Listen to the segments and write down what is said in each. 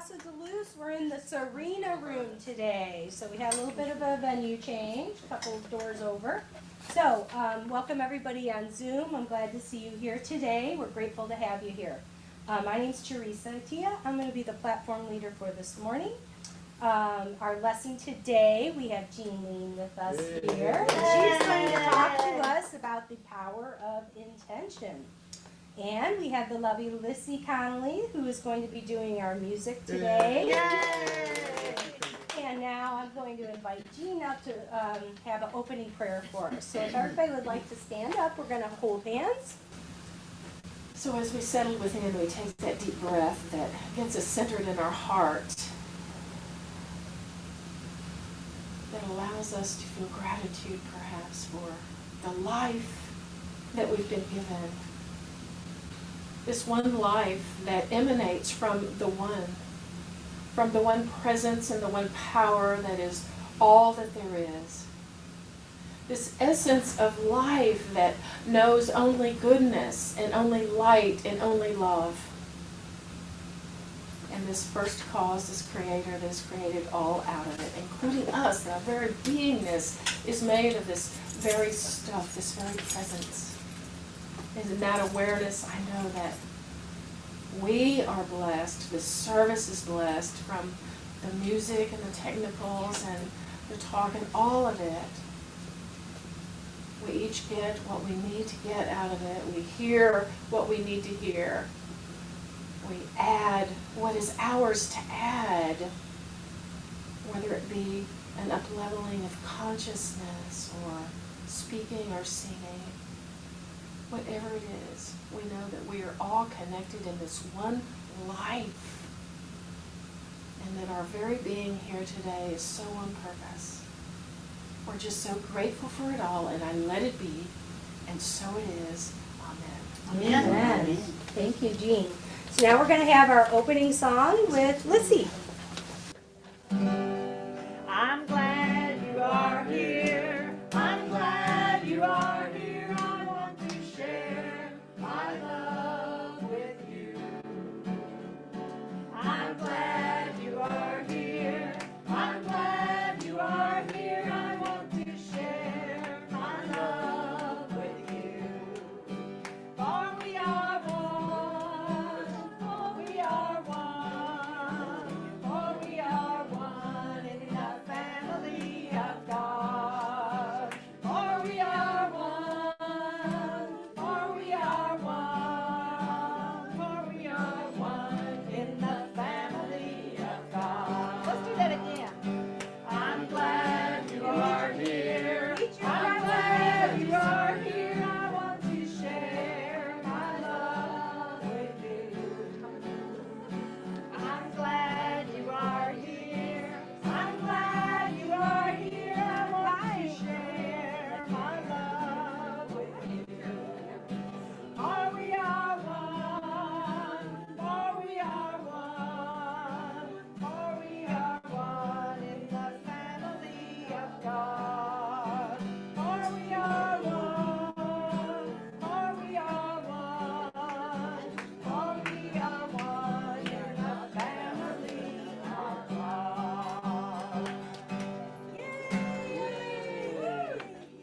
Casa Duluth. We're in the Serena room today. So we had a little bit of a venue change, a couple of doors over. So welcome everybody on Zoom. I'm glad to see you here today. We're grateful to have you here. My name's Teresa Tia. I'm going to be the platform leader for this morning. Our lesson today, we have Lein with us here. She's going to talk to us about the power of intention. And we have the lovely Lissy Connolly, who is going to be doing our music today. Yay! And now I'm going to invite Jean up to have an opening prayer for us. So if everybody would like to stand up, we're going to hold hands. So as we settle within, we take that deep breath that gets us centered in our heart, that allows us to feel gratitude perhaps for the life that we've been given. This one life that emanates from the one presence and the one power that is all that there is. This essence of life that knows only goodness and only light and only love. And this first cause, this creator that has created all out of it, including us, our very beingness is made of this very stuff, this very presence. And in that awareness, I know that we are blessed, the service is blessed from the music and the technicals and the talk and all of it. We each get what we need to get out of it. We hear what we need to hear. We add what is ours to add, whether it be an up-leveling of consciousness or speaking or singing. Whatever it is, we know that we are all connected in this one life, and that our very being here today is so on purpose. We're just so grateful for it all, and I let it be, and so it is. Amen. Amen. Amen. Thank you, Jean. So now we're going to have our opening song with Lissy. I'm glad you are here. I'm glad you are here. I want to share my love with you. I'm glad you are here. I'm glad you are here. I want to share my love with you. For we are one. For we are one. For we are one in the family of God. For we are one. For we are one. For we are one in the family of God. Let's do that again. I'm glad you are here. I'm glad you are here. I want to share my love with you. I'm glad you are here. I'm glad you are here. I want to share my love with you. For we are one. For we are one. For we are one in the family of God. For we are one. For we are one. For we are one in the family of God. Yay!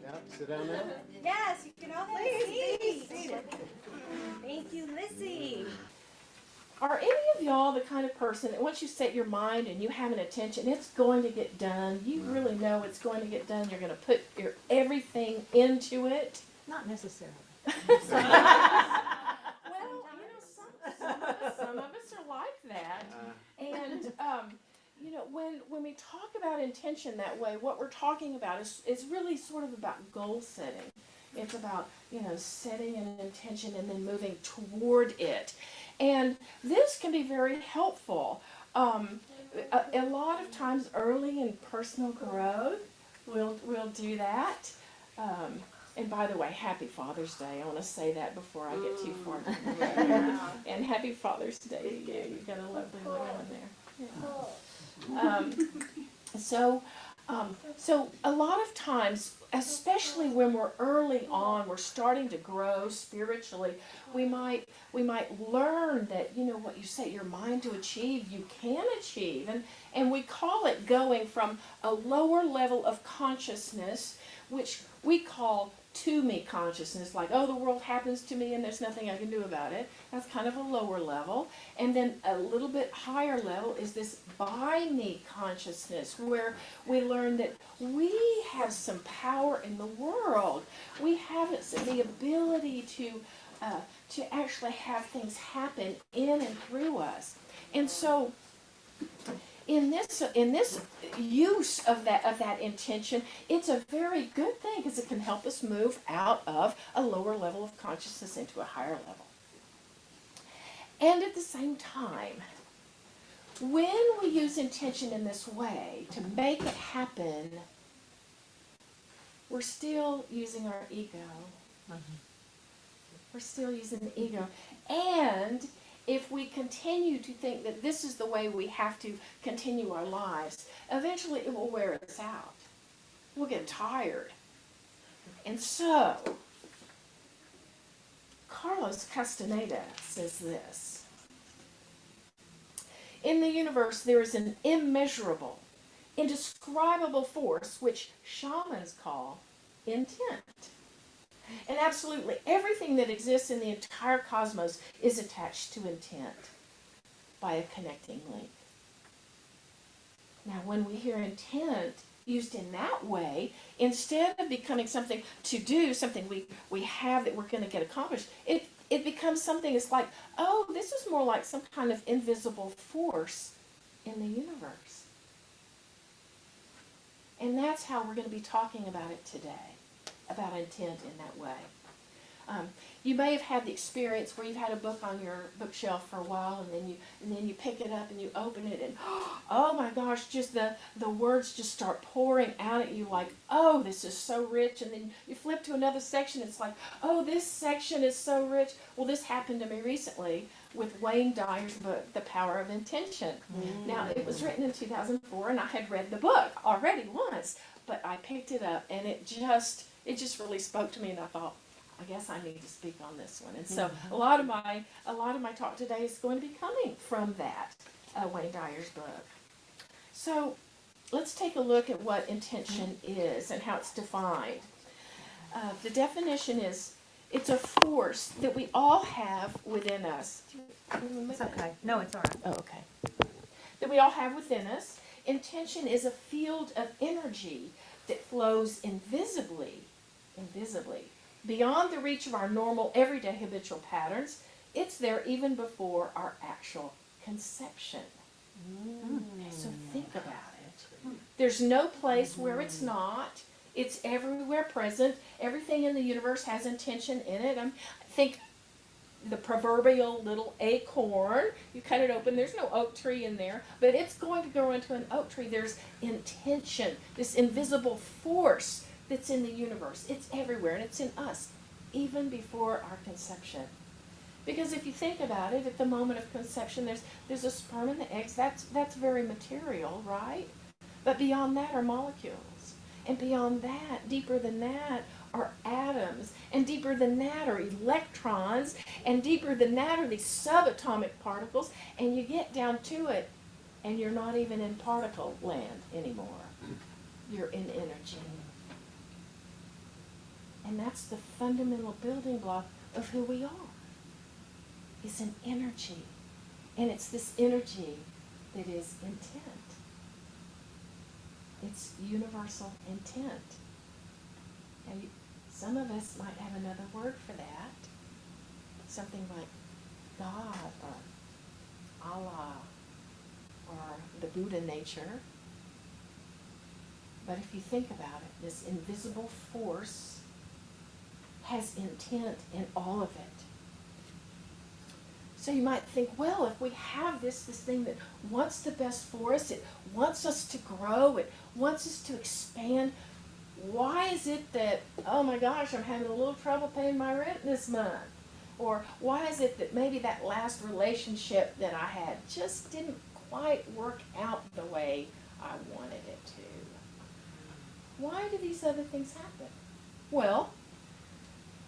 Yep, sit down there. Yes, you can all have a seat. Thank you, Lissy. Are any of y'all the kind of person that once you set your mind and you have an intention, it's going to get done? You really know it's going to get done. You're going to put your everything into it. Not necessarily. Well, some of us are like that. And, when we talk about intention that way, what we're talking about is really sort of about goal setting. It's about, setting an intention and then moving toward it. And this can be very helpful. A lot of times early in personal growth, we'll do that. And by the way, happy Father's Day. I want to say that before I get too far down the road. And happy Father's Day to you. You've got a lovely little one there. Yeah. So So a lot of times, especially when we're early on, we're starting to grow spiritually, we might learn that, you know what you set your mind to achieve, you can achieve. And we call it going from a lower level of consciousness, which we call to me consciousness, like, oh, the world happens to me and there's nothing I can do about it. That's kind of a lower level. And then a little bit higher level is this by me consciousness, where we learn that we have some power in the world. We have the ability to actually have things happen in and through us. And so in this use of that intention, it's a very good thing because it can help us move out of a lower level of consciousness into a higher level. And at the same time, when we use intention in this way to make it happen, we're still using our ego. We're still using the ego. And if we continue to think that this is the way we have to continue our lives, eventually it will wear us out. We'll get tired. And so, Carlos Castaneda says this: in the universe there is an immeasurable, indescribable force which shamans call intent. And absolutely everything that exists in the entire cosmos is attached to intent by a connecting link. Now, when we hear intent used in that way, instead of becoming something to do, something we have that we're going to get accomplished, it becomes something that's like, oh, this is more like some kind of invisible force in the universe. And that's how we're going to be talking about it today, about intent in that way. You may have had the experience where you've had a book on your bookshelf for a while, and then you pick it up and you open it, and oh my gosh, just the words just start pouring out at you like, oh, this is so rich. And then you flip to another section, it's like, oh, this section is so rich. Well, this happened to me recently with Wayne Dyer's book, The Power of Intention. Now, it was written in 2004, and I had read the book already once, but I picked it up, and it just really spoke to me, and I thought, I guess I need to speak on this one. And so a lot of my talk today is going to be coming from that Wayne Dyer's book. So let's take a look at what intention is and how it's defined. The definition is, it's a force that we all have within us. It's okay. No, it's all right. Oh, okay. That we all have within us. Intention is a field of energy that flows invisibly, beyond the reach of our normal, everyday, habitual patterns. It's there even before our actual conception. So think about it. There's no place where it's not. It's everywhere present. Everything in the universe has intention in it. Think the proverbial little acorn. You cut it open, there's no oak tree in there, but it's going to grow into an oak tree. There's intention, this invisible force that's in the universe. It's everywhere, and it's in us, even before our conception. Because if you think about it, at the moment of conception, there's a sperm and the eggs. That's very material, right? But beyond that are molecules. And beyond that, deeper than that, are atoms. And deeper than that are electrons. And deeper than that are these subatomic particles. And you get down to it, and you're not even in particle land anymore. You're in energy. And that's the fundamental building block of who we are. It's an energy. And it's this energy that is intent. It's universal intent. And some of us might have another word for that. Something like God or Allah or the Buddha nature. But if you think about it, this invisible force has intent in all of it. So you might think, well, if we have this thing that wants the best for us, it wants us to grow, it wants us to expand, why is it that, oh my gosh, I'm having a little trouble paying my rent this month? Or why is it that maybe that last relationship that I had just didn't quite work out the way I wanted it to? why do these other things happen? Well,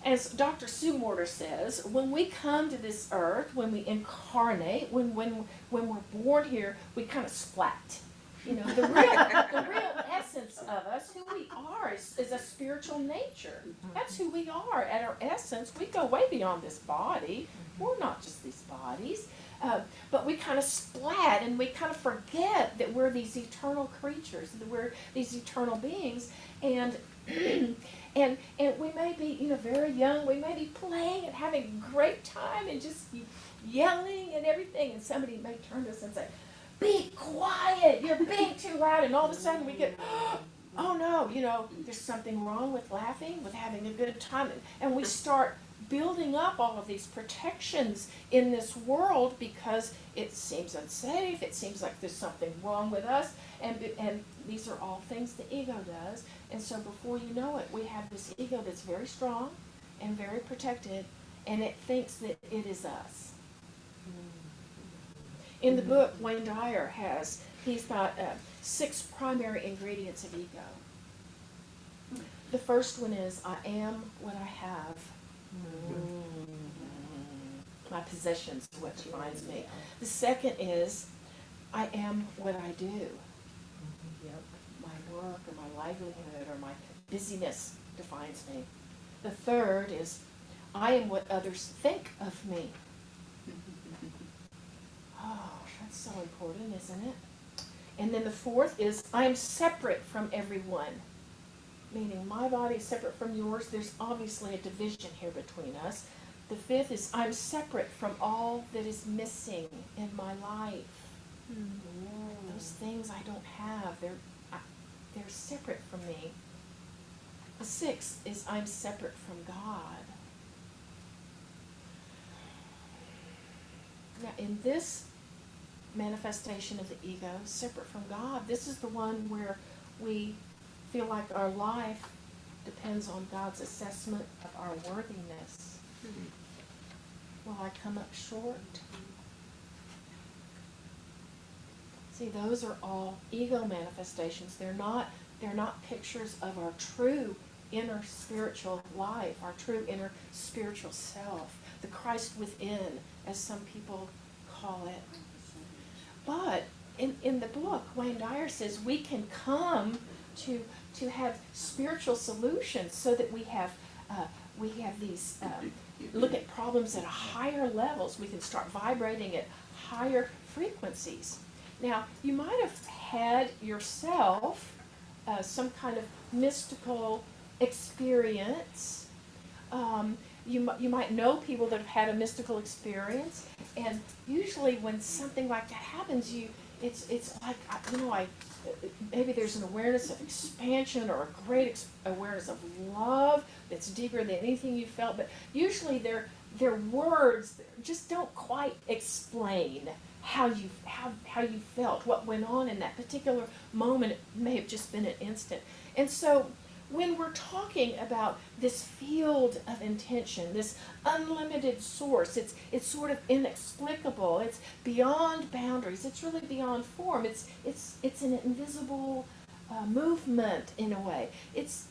as Dr. Sue Morter says, when we come to this earth, when we incarnate, when we're born here, we kind of splat. You know, the real essence of us, who we are, is a spiritual nature. That's who we are. At our essence, we go way beyond this body. We're not just these bodies. But we kind of splat and we kind of forget that we're these eternal creatures, that we're these eternal beings. And and we may be, you know, very young. We may be playing and having a great time and just yelling and everything. And somebody may turn to us and say, "Be quiet, you're being too loud." And all of a sudden we get, oh no, you know, there's something wrong with laughing, with having a good time. And we start building up all of these protections in this world because it seems unsafe, it seems like there's something wrong with us. And these are all things the ego does. And so before you know it, we have this ego that's very strong and very protected, and it thinks that it is us. In the book, Wayne Dyer he's got 6 primary ingredients of ego. The first one is, I am what I have. My possessions are what defines me. The second is, I am what I do. My work or my livelihood or my busyness defines me. The third is, I am what others think of me. Oh, that's so important, isn't it? And then the fourth is, I am separate from everyone. Meaning my body is separate from yours. There's obviously a division here between us. The fifth is, I'm separate from all that is missing in my life. Those things I don't have, they're separate from me. The sixth is, I'm separate from God. Now, in this manifestation of the ego, separate from God, this is the one where we feel like our life depends on God's assessment of our worthiness. Will I come up short? See, those are all ego manifestations. They're not pictures of our true inner spiritual life, our true inner spiritual self, the Christ within, as some people call it. But in the book, Wayne Dyer says we can come to have spiritual solutions so that we have these look at problems at higher levels. We can start vibrating at higher frequencies. Now, you might have had yourself some kind of mystical experience. You might know people that have had a mystical experience, and usually when something like that happens, it's like, you know, maybe there's an awareness of expansion or a great awareness of love that's deeper than anything you felt, but usually their words just don't quite explain how you felt, what went on in that particular moment. It may have just been an instant. And so when we're talking about this field of intention, this unlimited source, it's sort of inexplicable. It's beyond boundaries. It's really beyond form. It's an invisible movement in a way. It's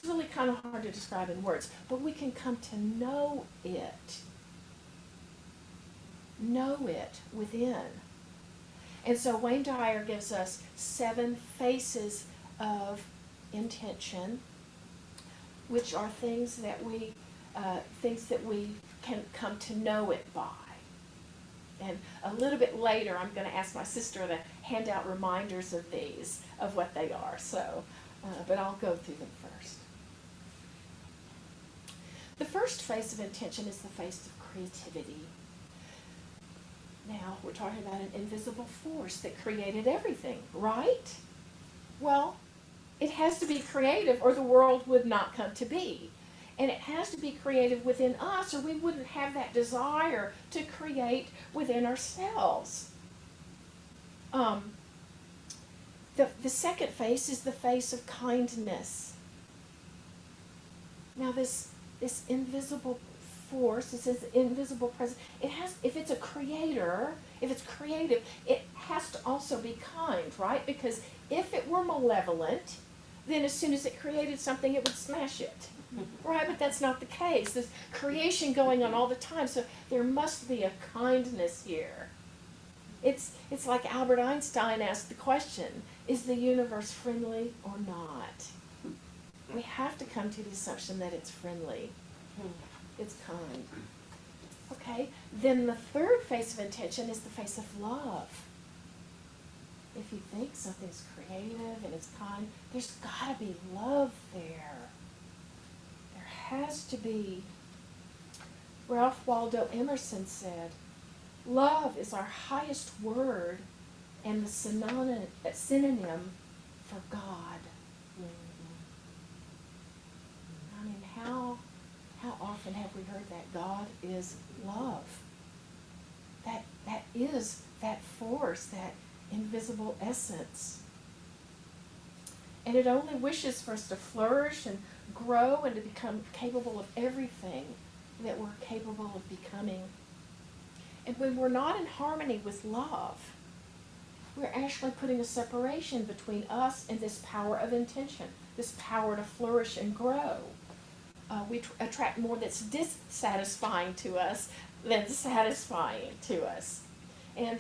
really kind of hard to describe in words, but we can come to know it. Know it within. And so Wayne Dyer gives us 7 faces of intention, which are things that we can come to know it by. And a little bit later, I'm going to ask my sister to hand out reminders of these, of what they are. So, but I'll go through them first. The first face of intention is the face of creativity. Now, we're talking about an invisible force that created everything, right? Well, it has to be creative or the world would not come to be. And it has to be creative within us or we wouldn't have that desire to create within ourselves. The second face is the face of kindness. Now this invisible force, this invisible presence, if it's a creator, if it's creative, it has to also be kind, right? Because if it were malevolent, then as soon as it created something, it would smash it. Right? But that's not the case. There's creation going on all the time, so there must be a kindness here. It's like Albert Einstein asked the question, is the universe friendly or not? We have to come to the assumption that it's friendly. It's kind. Okay, then the third face of intention is the face of love. If you think something's creative and it's kind, there's got to be love there. There has to be. Ralph Waldo Emerson said, love is our highest word and the synonym for God. I mean, how often have we heard that God is love? That is that force, that invisible essence. And it only wishes for us to flourish and grow and to become capable of everything that we're capable of becoming. And when we're not in harmony with love, we're actually putting a separation between us and this power of intention, this power to flourish and grow. We attract more that's dissatisfying to us than satisfying to us. And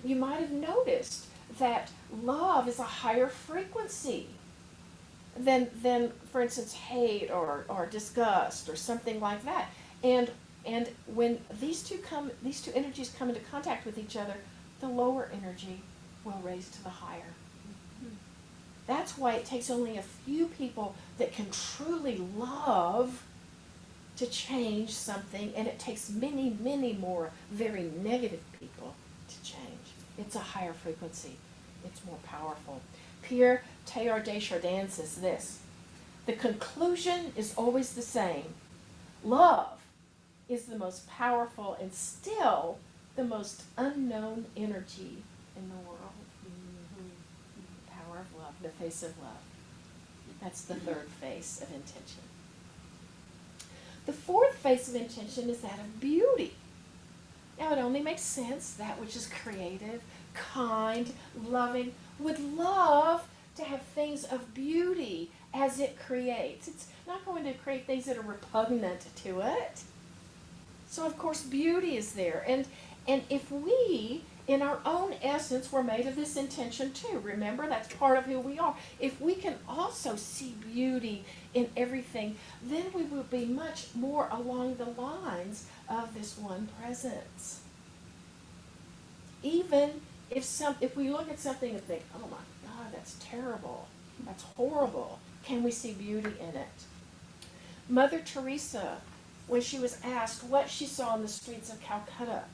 you might have noticed that love is a higher frequency than for instance, hate or disgust or something like that. And when these two energies come into contact with each other, the lower energy will raise to the higher. That's why it takes only a few people that can truly love to change something, and it takes many, many more very negative people to change. It's a higher frequency. It's more powerful. Pierre Teilhard de Chardin says this: the conclusion is always the same. Love is the most powerful and still the most unknown energy in the world. The power of love, the face of love. That's the third face of intention. The fourth face of intention is that of beauty. Now, it only makes sense that which is creative, kind, loving, would love to have things of beauty as it creates. It's not going to create things that are repugnant to it. So, of course, beauty is there. And if we, in our own essence, we're made of this intention too. Remember, that's part of who we are. If we can also see beauty in everything, then we will be much more along the lines of this one presence. Even if we look at something and think, oh my God, that's terrible, that's horrible, can we see beauty in it? Mother Teresa, when she was asked what she saw in the streets of Calcutta,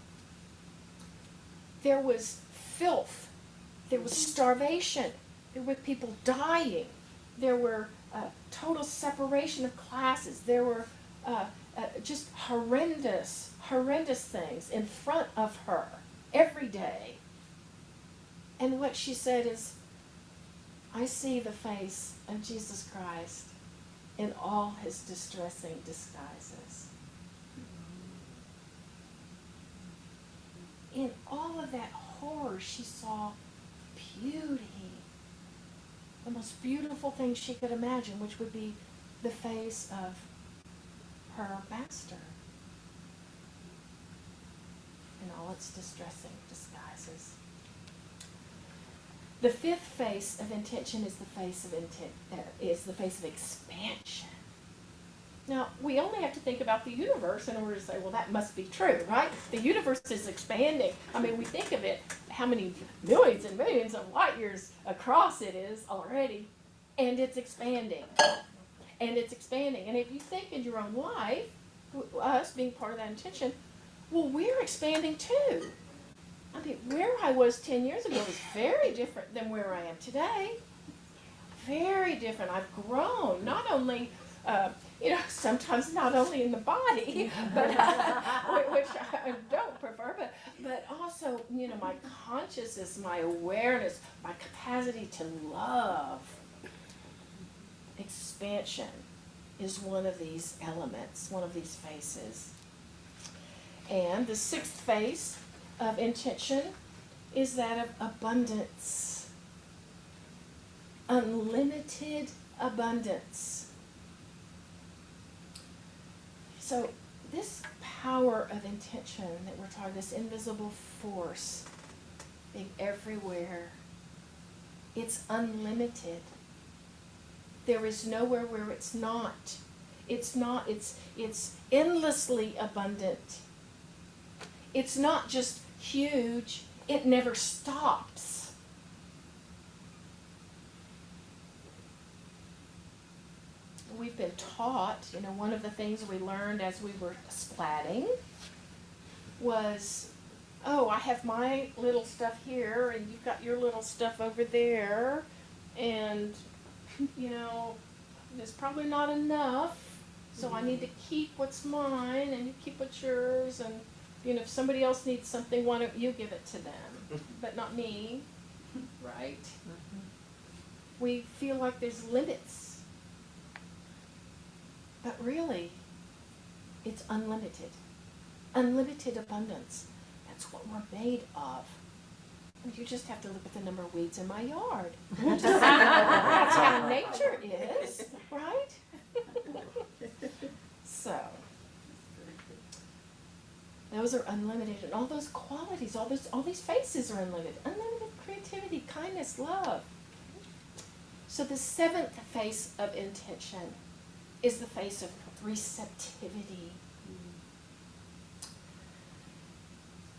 there was filth, there was starvation, there were people dying, there were total separation of classes, there were just horrendous things in front of her every day. And what she said is, I see the face of Jesus Christ in all his distressing disguises. In all of that horror, she saw beauty. The most beautiful thing she could imagine, which would be the face of her master in all its distressing disguises. The fifth face of intention is the face of expansion. Now, we only have to think about the universe in order to say, well, that must be true, right? The universe is expanding. I mean, we think of it, how many millions and millions of light years across it is already, and it's expanding. And it's expanding. And if you think in your own life, us being part of that intention, well, we're expanding too. I mean, where I was 10 years ago is very different than where I am today. Very different. I've grown, not only, sometimes not only in the body, but which I don't prefer, but also, my consciousness, my awareness, my capacity to love. Expansion is one of these elements, one of these faces. And the sixth face of intention is that of abundance. unlimited abundance. So this power of intention that we're talking, this invisible force being everywhere, it's unlimited. There is nowhere where it's not. It's endlessly abundant. It's not just huge, it never stops. We've been taught, one of the things we learned as we were splatting was, oh, I have my little stuff here, and you've got your little stuff over there, and, there's probably not enough, so I need to keep what's mine, and you keep what's yours, and, if somebody else needs something, why don't you give it to them, but not me, right? We feel like there's limits, but really, it's unlimited. Unlimited abundance. That's what we're made of. And you just have to look at the number of weeds in my yard. That's how nature is, right? So, those are unlimited, and all those qualities, all these faces are unlimited. Unlimited creativity, kindness, love. So the seventh face of intention is the face of receptivity.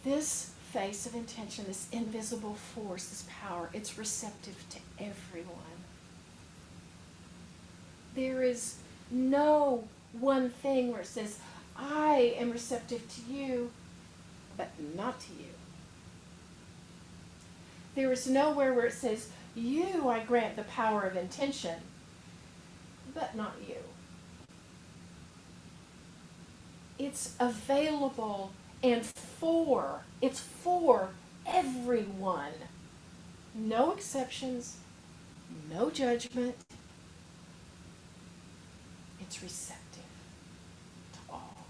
This face of intention, this invisible force, this power, it's receptive to everyone. There is no one thing where it says, I am receptive to you, but not to you. There is nowhere where it says, you I grant the power of intention, but not you. It's available and it's for everyone. No exceptions, no judgment. It's receptive to all.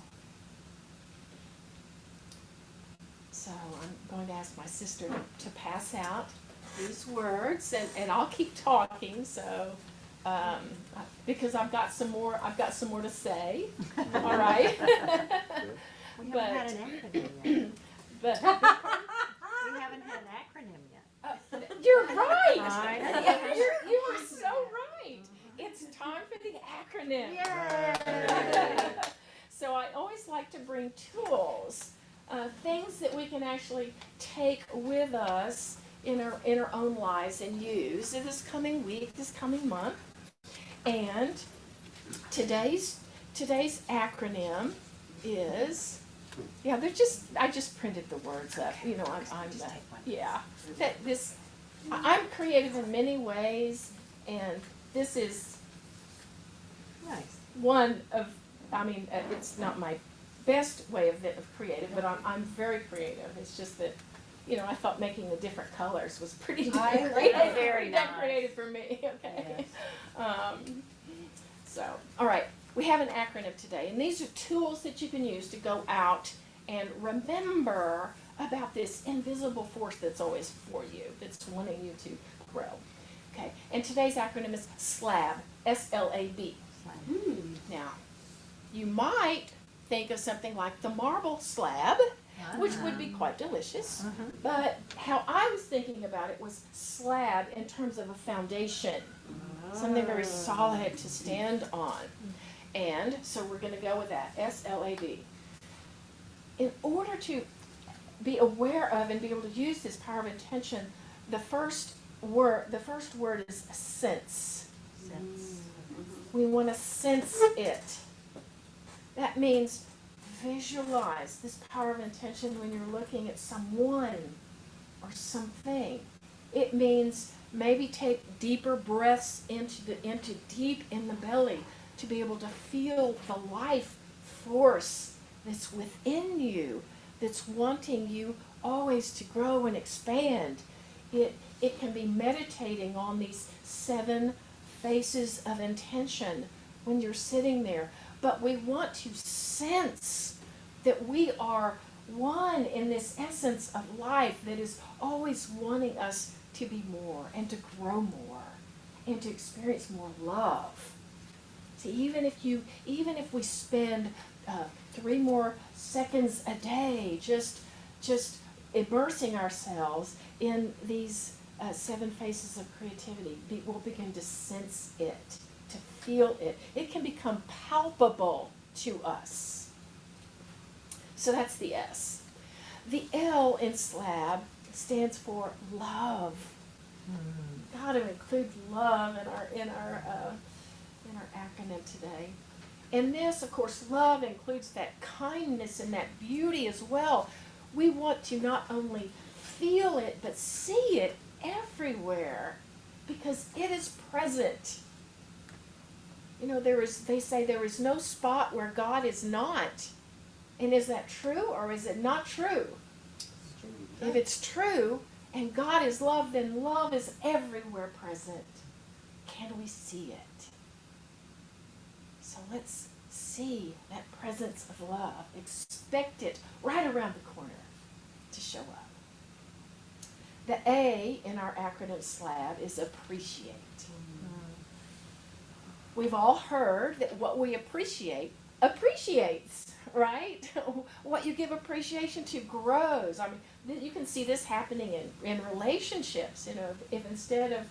So I'm going to ask my sister to pass out these words, and I'll keep talking. So because I've got some more to say. All right. We haven't had an acronym yet. But We haven't had an acronym yet. you're right. Right. You are so right. It's time for the acronym. Yay! So I always like to bring tools, things that we can actually take with us in our own lives and use in this coming week, this coming month. And today's acronym is, I just printed the words up. I'm creative in many ways, and this is Nice. one of, it's not my best way of creative, but I'm very creative. It's just that, I thought making the different colors was pretty creative. Very nice. Creative for me, okay. Yes. So, all right, we have an acronym today, and these are tools that you can use to go out and remember about this invisible force that's always for you, that's wanting you to grow. Okay, and today's acronym is SLAB, S-L-A-B. Now, you might think of something like the marble slab, which would be quite delicious, but how I was thinking about it was slab in terms of a foundation, something very solid to stand on. And so we're going to go with that, S-L-A-B. In order to be aware of and be able to use this power of intention, the first word is sense. Sense. We want to sense it. That means visualize this power of intention when you're looking at someone or something. It means maybe take deeper breaths into deep in the belly to be able to feel the life force that's within you, that's wanting you always to grow and expand. It can be meditating on these 7 faces of intention when you're sitting there. But we want to sense that we are one in this essence of life that is always wanting us to be more and to grow more and to experience more love. See, even if we spend 3 more seconds a day just immersing ourselves in these 7 phases of creativity, we'll begin to sense it, to feel it. It can become palpable to us. So that's the S. The L in SLAB stands for love. Got to include love in our acronym today. And this, of course, love includes that kindness and that beauty as well. We want to not only feel it, but see it everywhere because it is present. You know, they say there is no spot where God is not. And is that true or is it not true? It's true. If it's true and God is love, then love is everywhere present. Can we see it? So let's see that presence of love. Expect it right around the corner to show up. The A in our acronym SLAB is appreciate. We've all heard that what we appreciate appreciates, right? What you give appreciation to grows. I mean, you can see this happening in relationships. You know, if instead of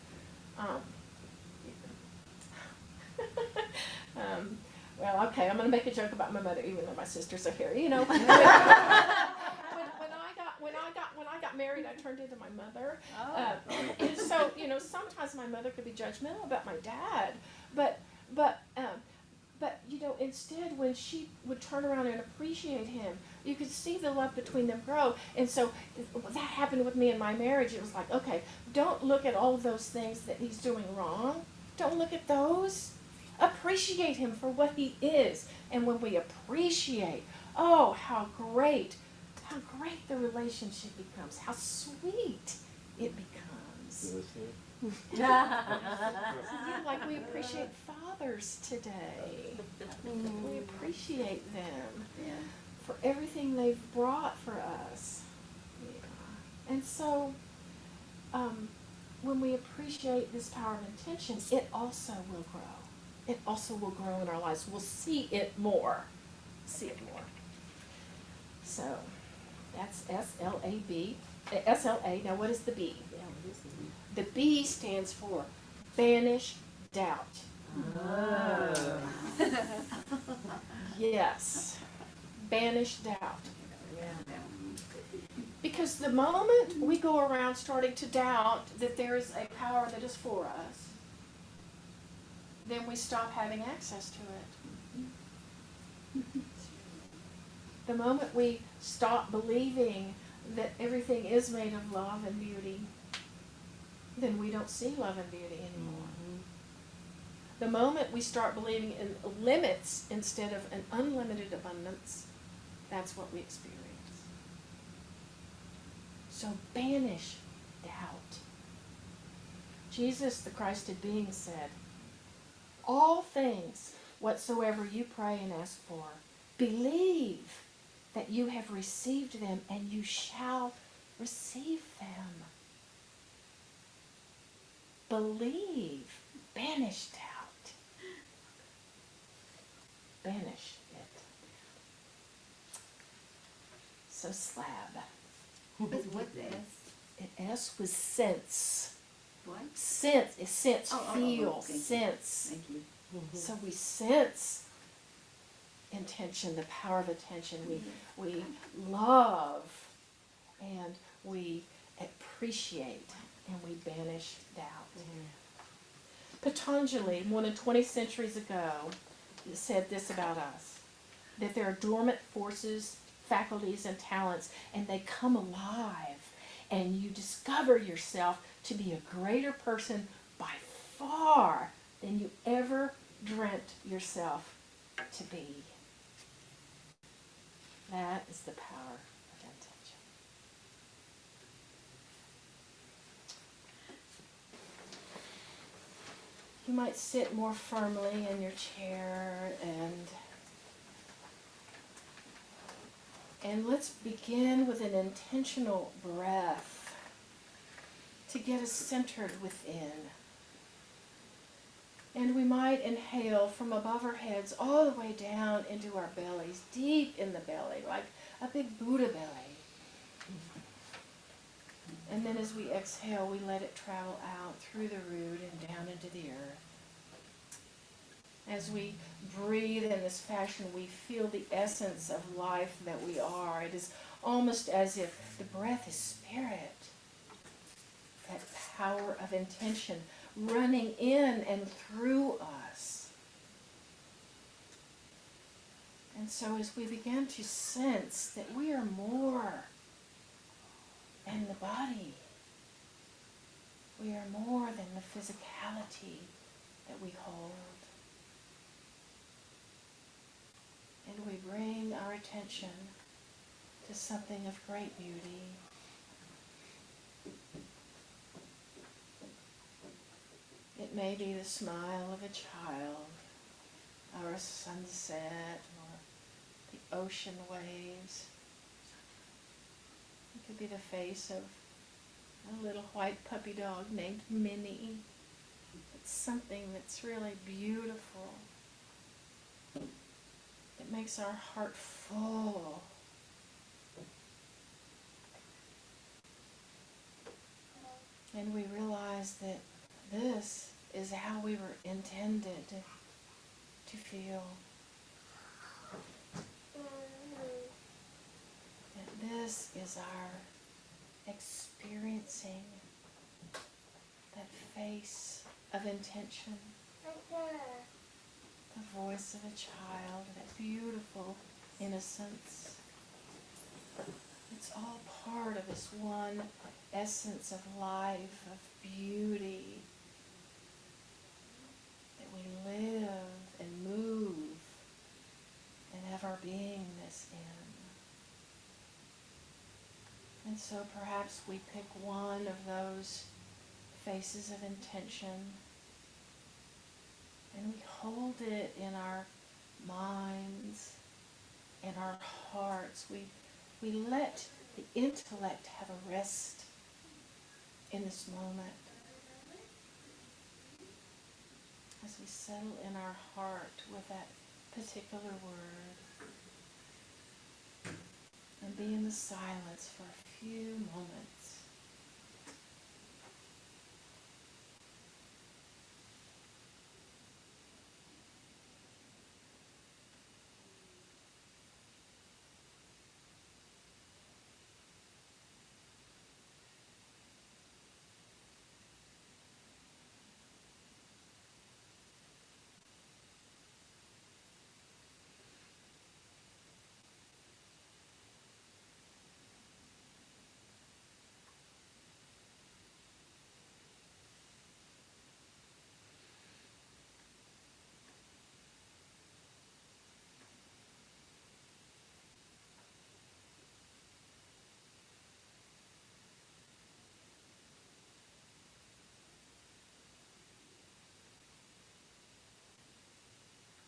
well, okay, I'm going to make a joke about my mother, even though my sisters are here. You know, when I got married, I turned into my mother, and so you know, sometimes my mother could be judgmental about my dad, but you know, instead when she would turn around and appreciate him, you could see the love between them grow. And so that happened with me in my marriage. It was like, okay, don't look at all of those things that he's doing wrong. Don't look at those. Appreciate him for what he is. And when we appreciate, oh, how great the relationship becomes, how sweet it becomes. Yeah, like we appreciate fathers today. We appreciate them for everything they've brought for us. Yeah. And so, when we appreciate this power of intention, it also will grow. It also will grow in our lives. We'll see it more. So, that's S-L-A-B. S-L-A. Now, what is the B? The B stands for banish doubt. Oh. Yes. Banish doubt. Because the moment we go around starting to doubt that there is a power that is for us, then we stop having access to it. The moment we stop believing that everything is made of love and beauty, then we don't see love and beauty anymore. The moment we start believing in limits instead of an unlimited abundance, that's what we experience. So banish doubt. Jesus, the Christed being, said, all things whatsoever you pray and ask for, believe that you have received them and you shall receive them. Believe. Banish doubt. Banish it. So slab. What's S? S was sense. What? Sense. It's sense. Feel. Okay. Sense. Thank you. So we sense intention, the power of attention. We love and we appreciate and we banish doubt. Patanjali, more than 20 centuries ago, said this about us, that there are dormant forces, faculties, and talents, and they come alive, and you discover yourself to be a greater person by far than you ever dreamt yourself to be. That is the power of intention. You might sit more firmly in your chair and let's begin with an intentional breath to get us centered within. And we might inhale from above our heads all the way down into our bellies, deep in the belly, like a big Buddha belly. And then as we exhale, we let it travel out through the root and down into the earth. As we breathe in this fashion, we feel the essence of life that we are. It is almost as if the breath is spirit, that power of intention running in and through us. And so as we begin to sense that we are more than the body, we are more than the physicality that we hold. And we bring our attention to something of great beauty. It may be the smile of a child, or a sunset, or the ocean waves. It could be the face of a little white puppy dog named Minnie. It's something that's really beautiful. It makes our heart full. And we realize that this is how we were intended to feel. That this is our experiencing that face of intention, the voice of a child, that beautiful innocence. It's all part of this one essence of life, of beauty, that we live and move and have our beingness in. And so perhaps we pick one of those faces of intention and we hold it in our minds, in our hearts. We let the intellect have a rest in this moment. As we settle in our heart with that particular word and be in the silence for a few moments.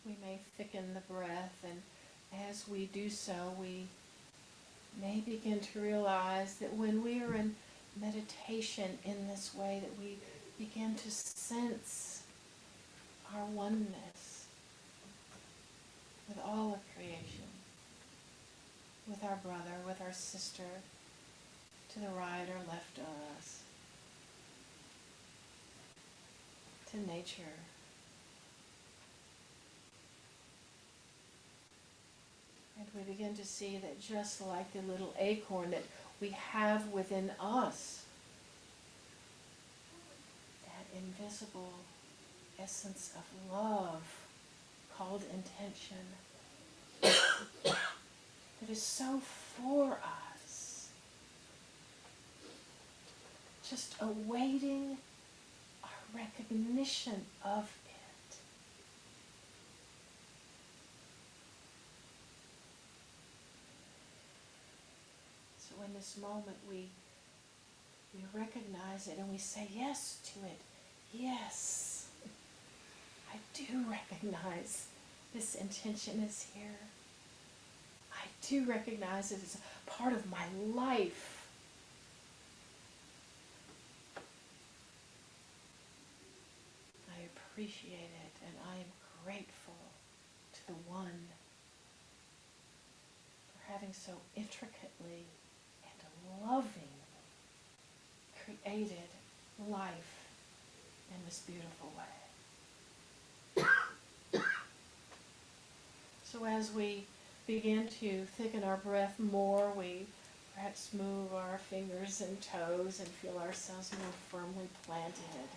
We may thicken the breath, and as we do so, we may begin to realize that when we are in meditation in this way, that we begin to sense our oneness with all of creation, with our brother, with our sister, to the right or left of us, to nature. And we begin to see that just like the little acorn that we have within us, that invisible essence of love called intention, that is so for us, just awaiting our recognition of it. So in this moment we recognize it and we say yes to it. Yes, I do recognize this intention is here. I do recognize it as a part of my life. I appreciate it, and I am grateful to the One for having so intricately and lovingly created life in this beautiful way. So as we begin to thicken our breath more, we perhaps move our fingers and toes and feel ourselves more firmly planted.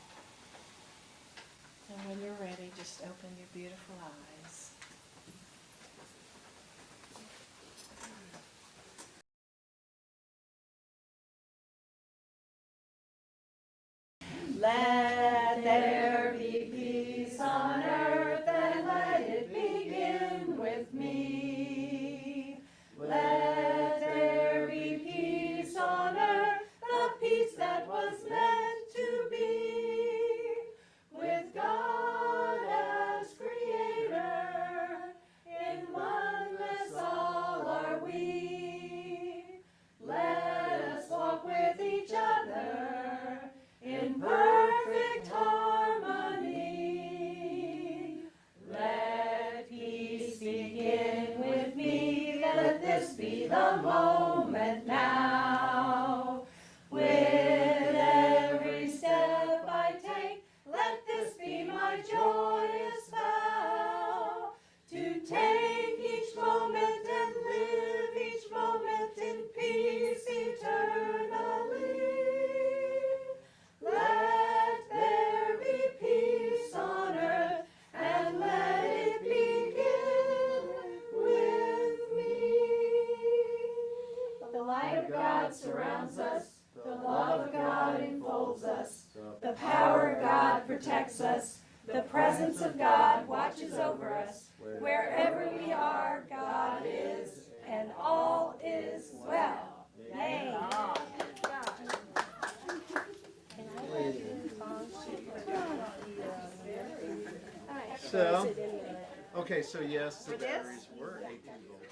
And when you're ready, just open your beautiful eyes. Let there be peace on earth, and let it begin with me. Let there be peace on earth, the peace that was meant to be. With God as creator, in oneness all are we. Let us walk with each other in perfect harmony. Let peace begin with me. Let this be the moment now. With every step I take, let this be my joyous vow. To take each moment and live each moment in peace eternally. Let there be peace on earth, and let it begin with me. The light of God surrounds us, the love of God enfolds us, the power of God protects us, the presence of God watches over us. Wherever we are, God is, and all is well. Yay. So, okay, so yes, the batteries were 18 volts.